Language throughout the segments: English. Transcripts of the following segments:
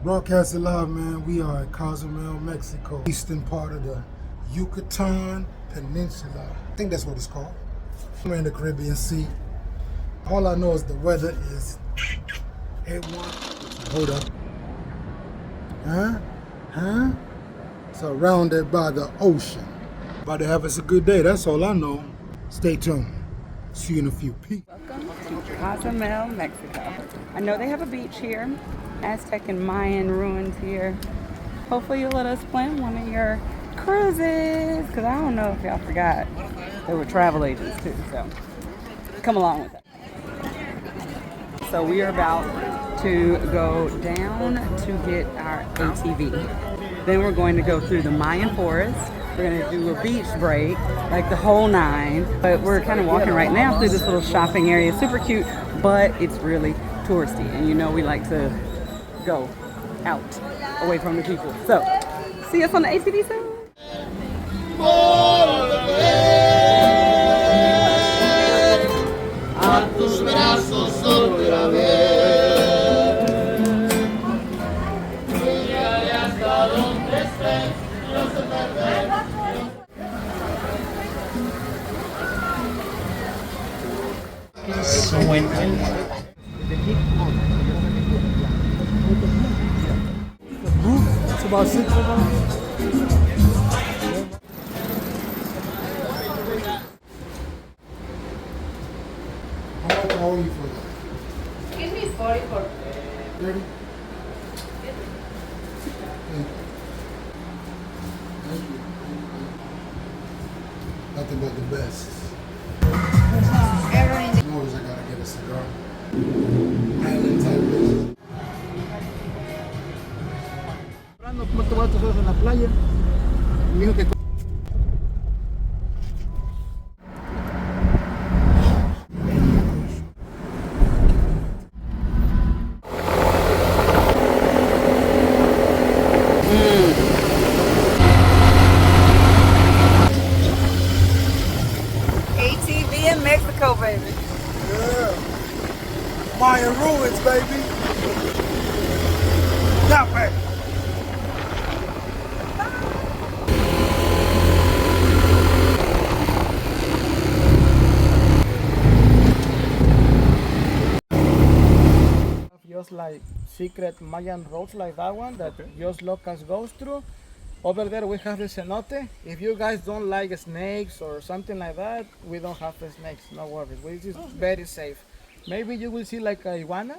Broadcasting live, man. We are at Cozumel, Mexico, eastern part of the Yucatan Peninsula. I think that's what it's called. We're in the Caribbean Sea. All I know is the weather is A1. Hold up. Huh? Surrounded by the ocean. About to have us a good day. That's all I know. Stay tuned. See you in a few. Peace. Welcome to Cozumel, Mexico. I know they have a beach here, Aztec and Mayan ruins here. Hopefully you'll let us plan one of your cruises, because I don't know if y'all forgot there were travel agents too, so come along with us. So we are about to go down to get our ATV. Then we're going to go through the Mayan forest. We're going to do a beach break, like the whole nine. But we're kind of walking right now through this little shopping area. Super cute, but it's really touristy. And you know we like to go out, away from the people. So, see us on the ATV soon. It's about 6 How old are you for that? Give me 40 for 30? Thank you. Nothing but the best. everything. Always I gotta get a cigar. Island type business. ¿Cuánto vas a hacer en la playa? Me dijo que ATV in Mexico, baby. Yeah. Mayan ruins, baby. That way. just like secret Mayan roads like that one that just locals goes through. Over there we have the cenote. If you guys don't like snakes or something like that, we don't have snakes, no worries. We just very safe. Maybe you will see like a iguana,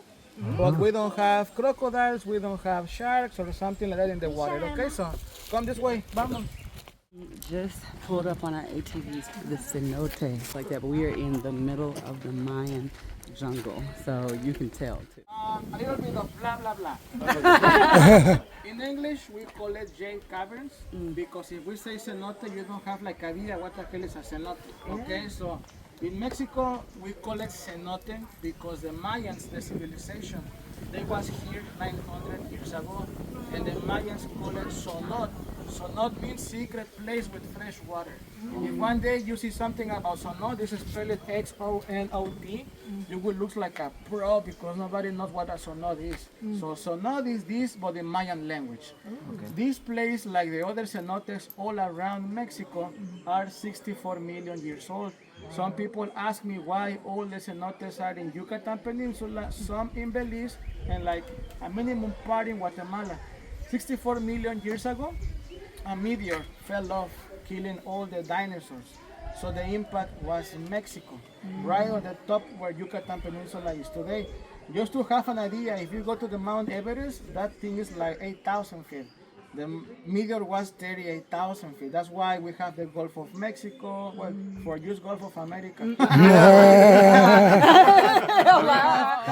but we don't have crocodiles, we don't have sharks or something like that in the water. Okay, so come this way, vamos. Just pulled up on our ATVs to the cenote. It's like that, but we are in the middle of the Mayan jungle, so you can tell too. A little bit of blah blah blah. In English, we call it jade caverns because if we say cenote, you don't have like a vida. What the hell is a cenote? Okay, so in Mexico, we call it cenote because the Mayans, the civilization, they was here 900 years ago, and the Mayans call it sonot. Sonot means secret place with fresh water. If one day you see something about sonot, this is spelled X-O-N-O-T, you will look like a pro because nobody knows what a sonot is. So sonot is this, but in Mayan language. This place, like the other cenotes all around Mexico, are 64 million years old. Some people ask me why all the cenotes are in Yucatan Peninsula, some in Belize, and like a minimum part in Guatemala. 64 million years ago, a meteor fell off, killing all the dinosaurs. So the impact was in Mexico, right on the top where Yucatan Peninsula is today. Just to have an idea, if you go to the Mount Everest, that thing is like 8,000 feet. The meteor was 38,000 feet. That's why we have the Gulf of Mexico, well, for use Gulf of America.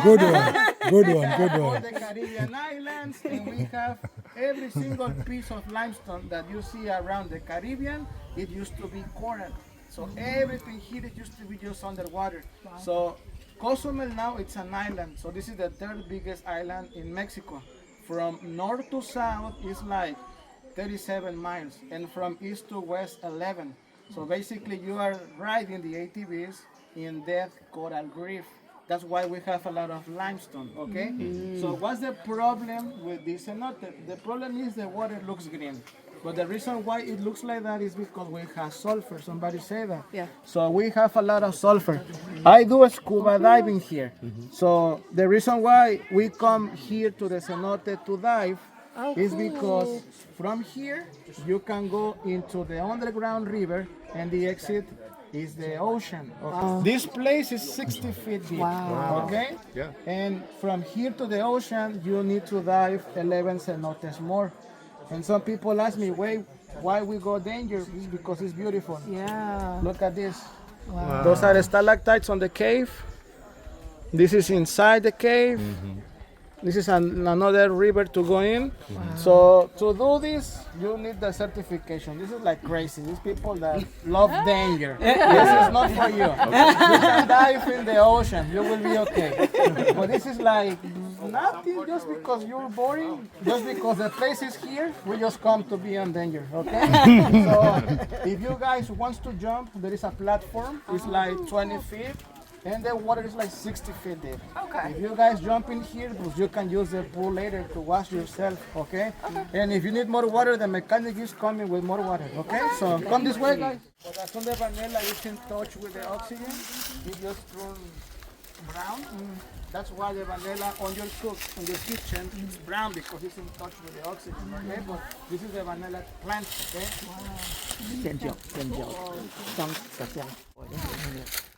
Good one. All the Caribbean islands, and we have every single piece of limestone that you see around the Caribbean, it used to be coral. So everything here it used to be just underwater. So Cozumel now it's an island. So this is the third biggest island in Mexico. From north to south is like 37 miles, and from east to west 11. So basically you are riding the ATVs in that coral reef. That's why we have a lot of limestone, okay? So what's the problem with this cenote? The problem is the water looks green. But the reason why it looks like that is because we have sulfur. Somebody say that. Yeah. So we have a lot of sulfur. I do scuba diving here. So the reason why we come here to the cenote to dive is because from here you can go into the underground river and the exit is the ocean. Okay? This place is 60 feet deep. Wow. Okay? Yeah. And from here to the ocean, you need to dive 11 cenotes more. And some people ask me, why we go danger? It's because it's beautiful. Yeah. Look at this. Wow. Those are the stalactites on the cave. This is inside the cave. This is another river to go in. So to do this, you need the certification. This is like crazy. These people that love danger. This is not for you. You can dive in the ocean. You will be okay. But this is like nothing just because you're boring. Just because the place is here, we just come to be in danger. Okay? So if you guys want to jump, there is a platform. It's like 20 feet. And the water is like 60 feet deep. Okay. If you guys jump in here, you can use the pool later to wash yourself, okay? And if you need more water, the mechanic is coming with more water, okay? So come this way, guys. But as soon as the vanilla is in touch with the oxygen, it just turns brown. That's why the vanilla on your kitchen is brown because it's in touch with the oxygen, okay? But this is the vanilla plant, okay?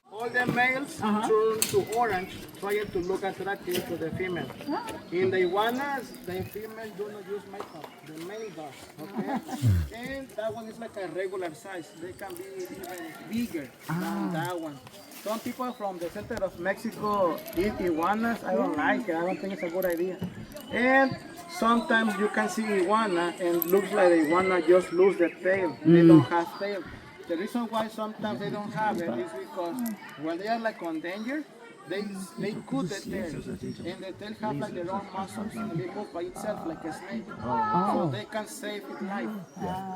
All the males turn to orange, trying to look attractive to the female. In the iguanas, the female do not use makeup. The male does, okay? And that one is like a regular size. They can be even bigger than that one. Some people from the center of Mexico eat iguanas. I don't like it. I don't think it's a good idea. And sometimes you can see iguana and looks like the iguana just lose the tail. They don't have tail. The reason why sometimes they don't have it is because when they are like on danger, they cut the tail, and the tail have like their own muscles, and they move by itself like a snake, so they can save its life.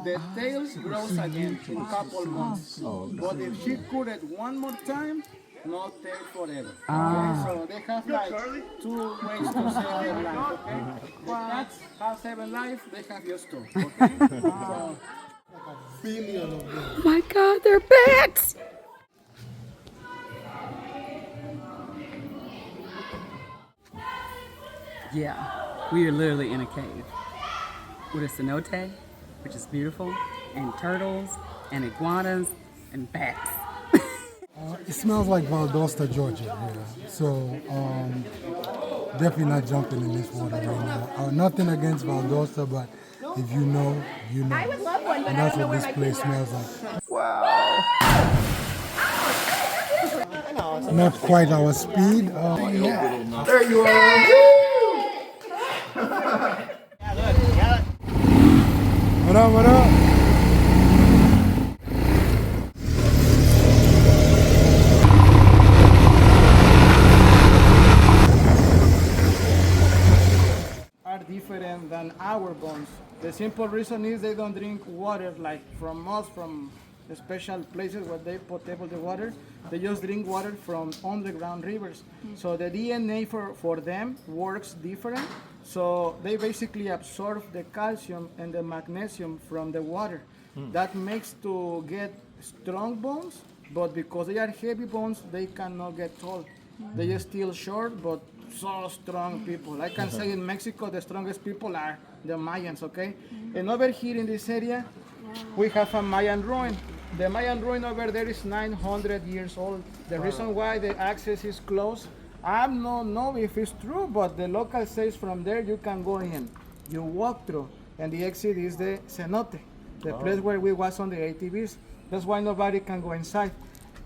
The tail grows again in a couple months, but if she cut it one more time, no tail forever. Okay? So they have like 2 ways to save their life. Okay, the cats have 7 lives, they have just 2. Okay, so. Billion of them. Oh my God, they're bats! Yeah, we are literally in a cave with a cenote, which is beautiful, and turtles, and iguanas, and bats. It smells like Valdosta, Georgia here. So definitely not jumping in this water right now. Nothing against Valdosta, but if you know, you know. And that's what this place smells like. Wow. Not quite our speed. Yeah. There you are. What up, what up? Are different than our bones. The simple reason is they don't drink water like from us, from the special places where they potable the water. They just drink water from underground rivers. So the DNA for them works different. So they basically absorb the calcium and the magnesium from the water. That makes to get strong bones, but because they are heavy bones, they cannot get tall. They are still short, but so strong people. I can say in Mexico, the strongest people are the Mayans, okay? And over here in this area, we have a Mayan ruin. The Mayan ruin over there is 900 years old. The reason why the access is closed, I don't know if it's true, but the local says from there you can go in. You walk through, and the exit is the cenote, the place where we was on the ATVs. That's why nobody can go inside.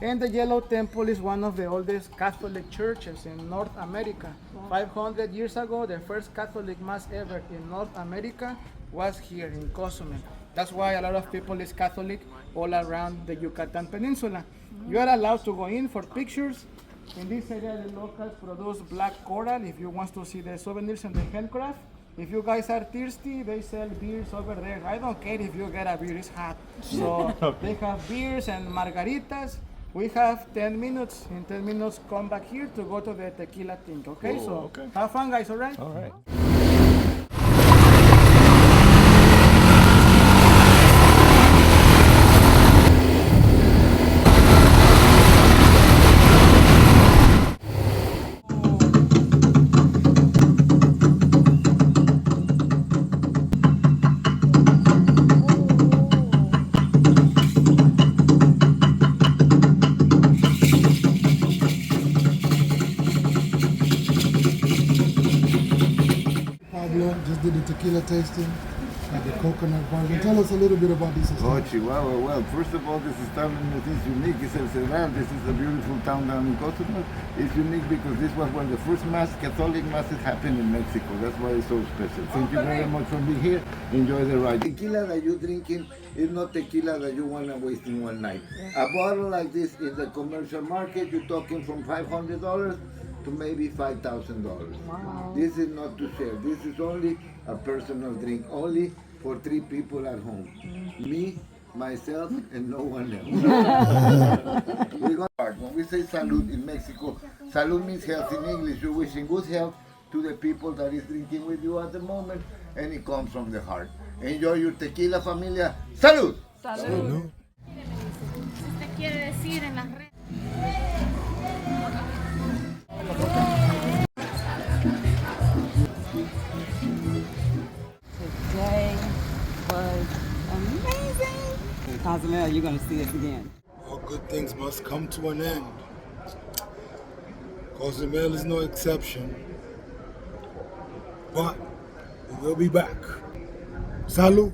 And the Yellow Temple is one of the oldest Catholic churches in North America. 500 years ago, the first Catholic mass ever in North America was here in Cozumel. That's why a lot of people is Catholic all around the Yucatan Peninsula. You are allowed to go in for pictures. In this area, the locals produce black coral if you want to see the souvenirs and the handcraft. If you guys are thirsty, they sell beers over there. I don't care if you get a beer, it's hot. So they have beers and margaritas. we have 10 minutes. In 10 minutes, come back here to go to the tequila thing, okay? Oh, So okay. have fun, guys, all right? All right. Pablo just did the tequila tasting at the coconut version. Tell us a little bit about this Oh, establishment. Chihuahua. Well, first of all, this establishment is unique. It's El Cedral. This is a beautiful town down in Cozumel. It's unique because this was when the first Catholic masses happened in Mexico. That's why it's so special. Thank you very much for being here. Enjoy the ride. Tequila that you're drinking is not tequila that you want to waste in one night. A bottle like this in the commercial market, you're talking from $500 to maybe $5,000. Wow. This is not to share. This is only a personal drink, only for 3 people at home. Me, myself, and no one else. We're gonna start. When we say salud in Mexico, salud means health in English. You're wishing good health to the people that is drinking with you at the moment, and it comes from the heart. Enjoy your tequila, familia. Salud! Salud. Usted quiere decir en las redes. Today was amazing. Cozumel, you're going to see us again. All good things must come to an end. Cozumel is no exception. But we will be back. Salud.